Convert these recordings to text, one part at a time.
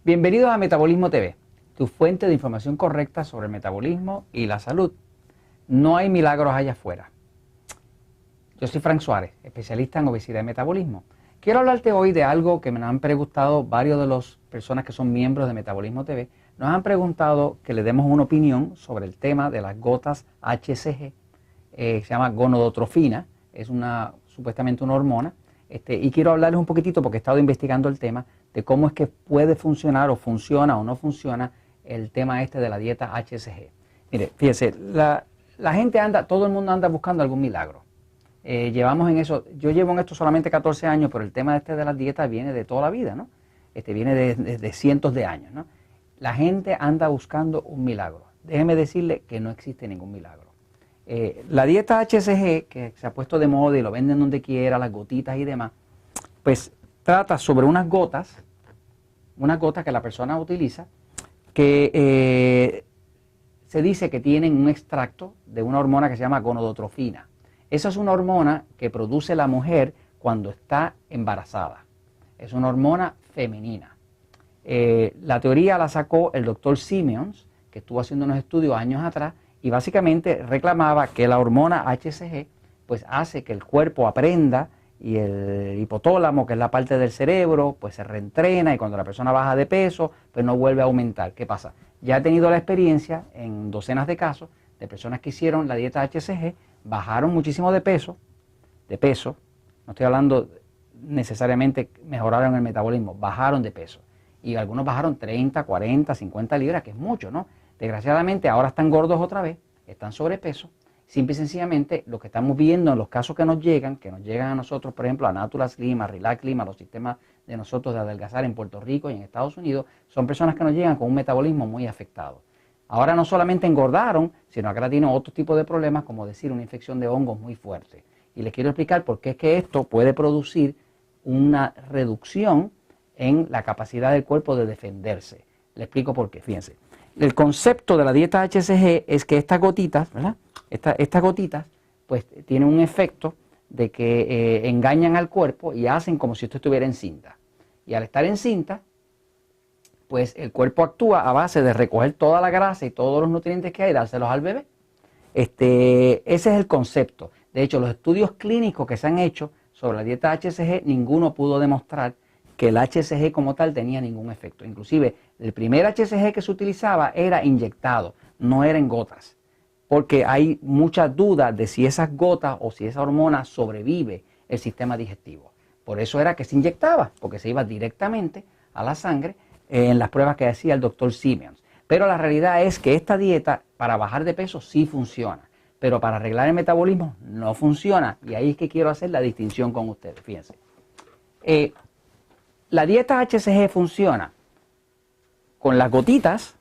Bienvenidos a Metabolismo TV, tu fuente de información correcta sobre el metabolismo y la salud. No hay milagros allá afuera. Yo soy Frank Suárez, especialista en obesidad y metabolismo. Quiero hablarte hoy de algo que me han preguntado varios de las personas que son miembros de Metabolismo TV. Nos han preguntado que le demos una opinión sobre el tema de las gotas HCG. Se llama gonadotrofina, es supuestamente una hormona. Y quiero hablarles un poquitito, porque he estado investigando el tema, de cómo es que puede funcionar o funciona o no funciona el tema de la dieta HCG. Mire, fíjese, la gente todo el mundo anda buscando algún milagro. Llevamos en eso, yo llevo en esto solamente 14 años, pero el tema de las dietas viene de toda la vida, ¿no? Viene de cientos de años, ¿no? La gente anda buscando un milagro. Déjeme decirle que no existe ningún milagro. La dieta HCG, que se ha puesto de moda y lo venden donde quiera, las gotitas y demás, pues trata sobre unas gotas que la persona utiliza, que se dice que tienen un extracto de una hormona que se llama gonadotrofina. Esa es una hormona que produce la mujer cuando está embarazada. Es una hormona femenina. La teoría la sacó el doctor Simmons, que estuvo haciendo unos estudios años atrás, y básicamente reclamaba que la hormona HCG pues hace que el cuerpo aprenda y el hipotálamo, que es la parte del cerebro, pues se reentrena, y cuando la persona baja de peso pues no vuelve a aumentar. ¿Qué pasa? Ya he tenido la experiencia en docenas de casos de personas que hicieron la dieta HCG, bajaron muchísimo de peso, no estoy hablando necesariamente mejoraron el metabolismo, bajaron de peso, y algunos bajaron 30, 40, 50 libras, que es mucho, ¿no? Desgraciadamente ahora están gordos otra vez, están sobrepeso. Simple y sencillamente lo que estamos viendo en los casos que nos llegan a nosotros, por ejemplo, a Natural Slim, a Relax Slim, a los sistemas de nosotros de adelgazar en Puerto Rico y en Estados Unidos, son personas que nos llegan con un metabolismo muy afectado. Ahora no solamente engordaron, sino que ahora tienen otro tipo de problemas, como decir una infección de hongos muy fuerte. Y les quiero explicar por qué es que esto puede producir una reducción en la capacidad del cuerpo de defenderse. Le explico por qué, fíjense. El concepto de la dieta HCG es que estas gotitas, ¿verdad? Estas gotitas, pues tienen un efecto de que engañan al cuerpo y hacen como si usted estuviera encinta. Y al estar encinta, pues el cuerpo actúa a base de recoger toda la grasa y todos los nutrientes que hay y dárselos al bebé. Ese es el concepto. De hecho, los estudios clínicos que se han hecho sobre la dieta HCG, ninguno pudo demostrar que el HCG como tal tenía ningún efecto. Inclusive, el primer HCG que se utilizaba era inyectado, no era en gotas, porque hay muchas dudas de si esas gotas o si esa hormona sobrevive el sistema digestivo. Por eso era que se inyectaba, porque se iba directamente a la sangre en las pruebas que hacía el doctor Simmons. Pero la realidad es que esta dieta para bajar de peso sí funciona, pero para arreglar el metabolismo no funciona, y ahí es que quiero hacer la distinción con ustedes. Fíjense. La dieta HCG funciona con las gotitas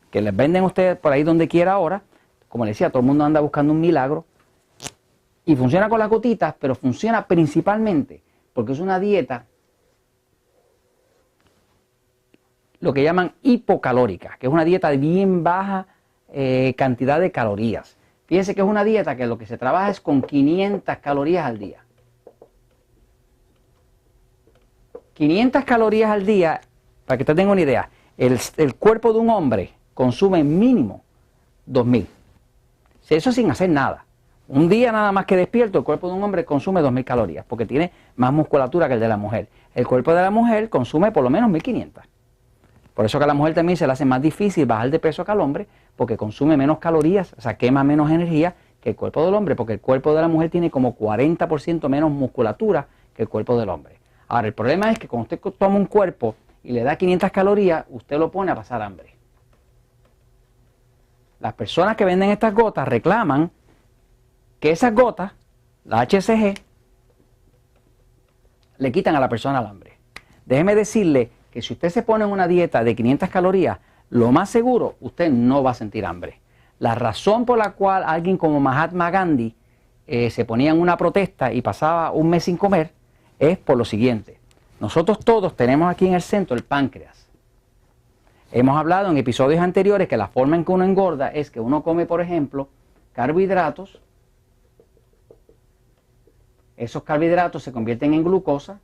que les venden ustedes por ahí donde quiera ahora. Como les decía, todo el mundo anda buscando un milagro. Y funciona con las gotitas, pero funciona principalmente porque es una dieta, lo que llaman hipocalórica, que es una dieta de bien baja cantidad de calorías. Fíjense que es una dieta que lo que se trabaja es con 500 calorías al día. 500 calorías al día, para que usted tenga una idea, el cuerpo de un hombre consume mínimo 2000. Eso sin hacer nada. Un día nada más que despierto, el cuerpo de un hombre consume 2000 calorías, porque tiene más musculatura que el de la mujer. El cuerpo de la mujer consume por lo menos 1500. Por eso que a la mujer también se le hace más difícil bajar de peso que al hombre, porque consume menos calorías, o sea, quema menos energía que el cuerpo del hombre, porque el cuerpo de la mujer tiene como 40% menos musculatura que el cuerpo del hombre. Ahora, el problema es que cuando usted toma un cuerpo y le da 500 calorías, usted lo pone a pasar hambre. Las personas que venden estas gotas reclaman que esas gotas, la HCG, le quitan a la persona el hambre. Déjeme decirle que si usted se pone en una dieta de 500 calorías, lo más seguro, usted no va a sentir hambre. La razón por la cual alguien como Mahatma Gandhi se ponía en una protesta y pasaba un mes sin comer es por lo siguiente. Nosotros todos tenemos aquí en el centro el páncreas. Hemos hablado en episodios anteriores que la forma en que uno engorda es que uno come, por ejemplo, carbohidratos. Esos carbohidratos se convierten en glucosa.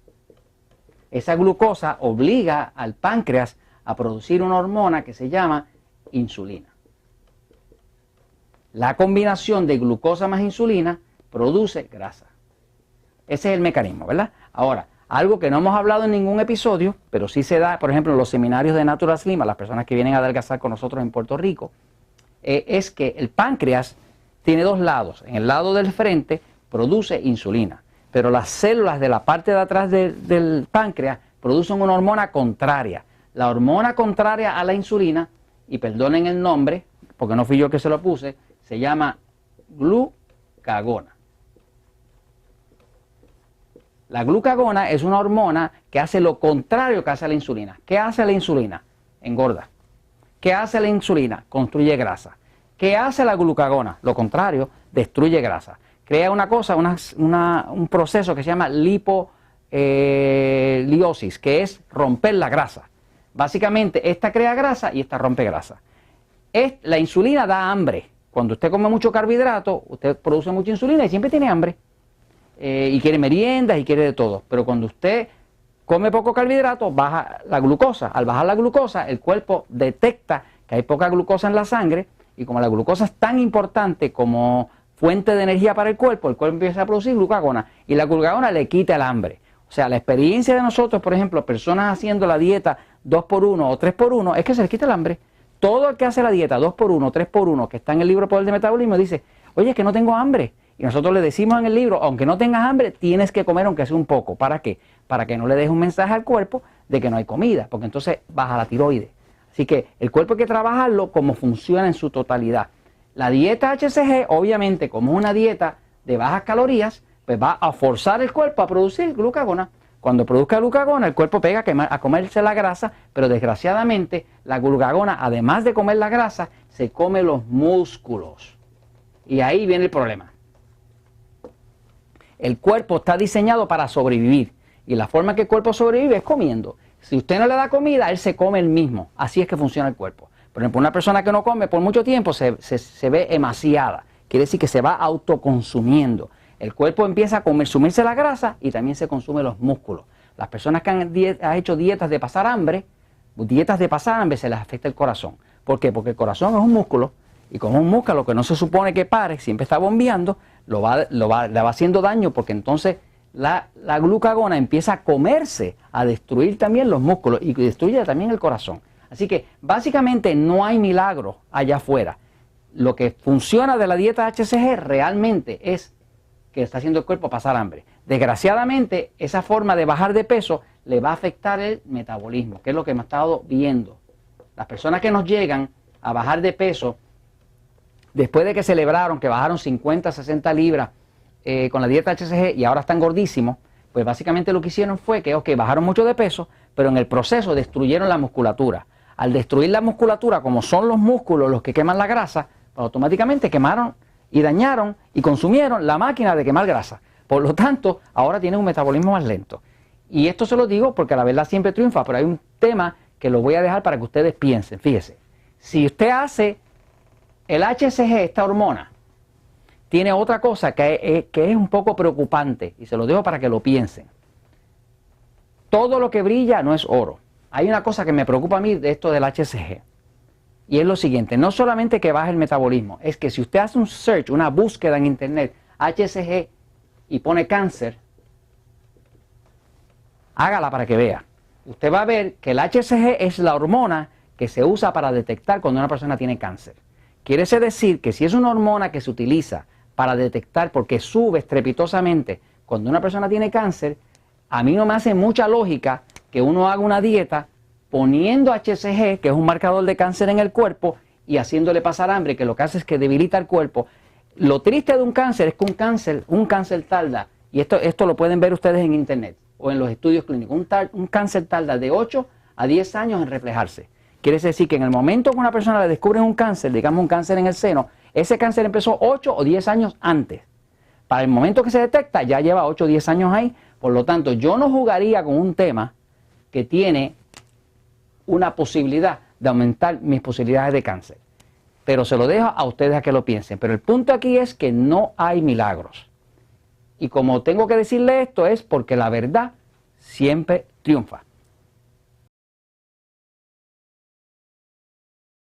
Esa glucosa obliga al páncreas a producir una hormona que se llama insulina. La combinación de glucosa más insulina produce grasa. Ese es el mecanismo, ¿verdad? Ahora, algo que no hemos hablado en ningún episodio, pero sí se da, por ejemplo, en los seminarios de Natural Slim, a las personas que vienen a adelgazar con nosotros en Puerto Rico, es que el páncreas tiene dos lados. En el lado del frente produce insulina, pero las células de la parte de atrás del páncreas producen una hormona contraria. La hormona contraria a la insulina, y perdonen el nombre, porque no fui yo que se lo puse, se llama glucagona. La glucagona es una hormona que hace lo contrario que hace la insulina. ¿Qué hace la insulina? Engorda. ¿Qué hace la insulina? Construye grasa. ¿Qué hace la glucagona? Lo contrario, destruye grasa. Crea una cosa, un proceso que se llama lipoliosis, que es romper la grasa. Básicamente, esta crea grasa y esta rompe grasa. La insulina da hambre. Cuando usted come mucho carbohidrato, usted produce mucha insulina y siempre tiene hambre. Y quiere meriendas y quiere de todo. Pero cuando usted come poco carbohidrato, baja la glucosa. Al bajar la glucosa, el cuerpo detecta que hay poca glucosa en la sangre, y como la glucosa es tan importante como fuente de energía para el cuerpo empieza a producir glucagona, y la glucagona le quita el hambre. O sea, la experiencia de nosotros, por ejemplo, personas haciendo la dieta 2x1 o 3x1, es que se les quita el hambre. Todo el que hace la dieta 2x1, 3x1, que está en el libro Poder de Metabolismo, dice, oye, es que no tengo hambre. Y nosotros le decimos en el libro, aunque no tengas hambre, tienes que comer aunque sea un poco. ¿Para qué? Para que no le dejes un mensaje al cuerpo de que no hay comida, porque entonces baja la tiroides. Así que el cuerpo hay que trabajarlo como funciona en su totalidad. La dieta HCG, obviamente, como es una dieta de bajas calorías, pues va a forzar el cuerpo a producir glucagona. Cuando produzca glucagona, el cuerpo pega a comerse la grasa, pero desgraciadamente la glucagona, además de comer la grasa, se come los músculos. Y ahí viene el problema. El cuerpo está diseñado para sobrevivir, y la forma que el cuerpo sobrevive es comiendo. Si usted no le da comida, él se come él mismo. Así es que funciona el cuerpo. Por ejemplo, una persona que no come por mucho tiempo se ve emaciada. Quiere decir que se va autoconsumiendo. El cuerpo empieza a consumirse la grasa y también se consume los músculos. Las personas que han hecho dietas de pasar hambre se les afecta el corazón. ¿Por qué? Porque el corazón es un músculo, y como es un músculo que no se supone que pare, siempre está bombeando, le va haciendo daño, porque entonces la glucagona empieza a comerse, a destruir también los músculos y destruye también el corazón. Así que básicamente no hay milagro allá afuera. Lo que funciona de la dieta HCG realmente es que está haciendo el cuerpo pasar hambre. Desgraciadamente, esa forma de bajar de peso le va a afectar el metabolismo, que es lo que hemos estado viendo. Las personas que nos llegan a bajar de peso, después de que celebraron que bajaron 50, 60 libras con la dieta HCG y ahora están gordísimos, pues básicamente lo que hicieron fue que, bajaron mucho de peso, pero en el proceso destruyeron la musculatura. Al destruir la musculatura, como son los músculos los que queman la grasa, pues automáticamente quemaron y dañaron y consumieron la máquina de quemar grasa. Por lo tanto, ahora tienen un metabolismo más lento. Y esto se lo digo porque la verdad siempre triunfa, pero hay un tema que lo voy a dejar para que ustedes piensen. Fíjese, si usted hace el HCG, esta hormona, tiene otra cosa que es un poco preocupante, y se lo dejo para que lo piensen. Todo lo que brilla no es oro. Hay una cosa que me preocupa a mí de esto del HCG, y es lo siguiente: no solamente que baje el metabolismo, es que si usted hace un search, una búsqueda en internet, HCG, y pone cáncer, hágala para que vea. Usted va a ver que el HCG es la hormona que se usa para detectar cuando una persona tiene cáncer. Quiere decir que si es una hormona que se utiliza para detectar, porque sube estrepitosamente cuando una persona tiene cáncer, a mí no me hace mucha lógica que uno haga una dieta poniendo HCG, que es un marcador de cáncer en el cuerpo, y haciéndole pasar hambre, que lo que hace es que debilita el cuerpo. Lo triste de un cáncer es que un cáncer tarda, y esto lo pueden ver ustedes en internet o en los estudios clínicos, un cáncer tarda de 8 a 10 años en reflejarse. Quiere decir que en el momento que una persona le descubren un cáncer, digamos un cáncer en el seno, ese cáncer empezó 8 o 10 años antes. Para el momento que se detecta, ya lleva 8 o 10 años ahí. Por lo tanto, yo no jugaría con un tema que tiene una posibilidad de aumentar mis posibilidades de cáncer. Pero se lo dejo a ustedes a que lo piensen. Pero el punto aquí es que no hay milagros. Y como tengo que decirle esto es porque la verdad siempre triunfa.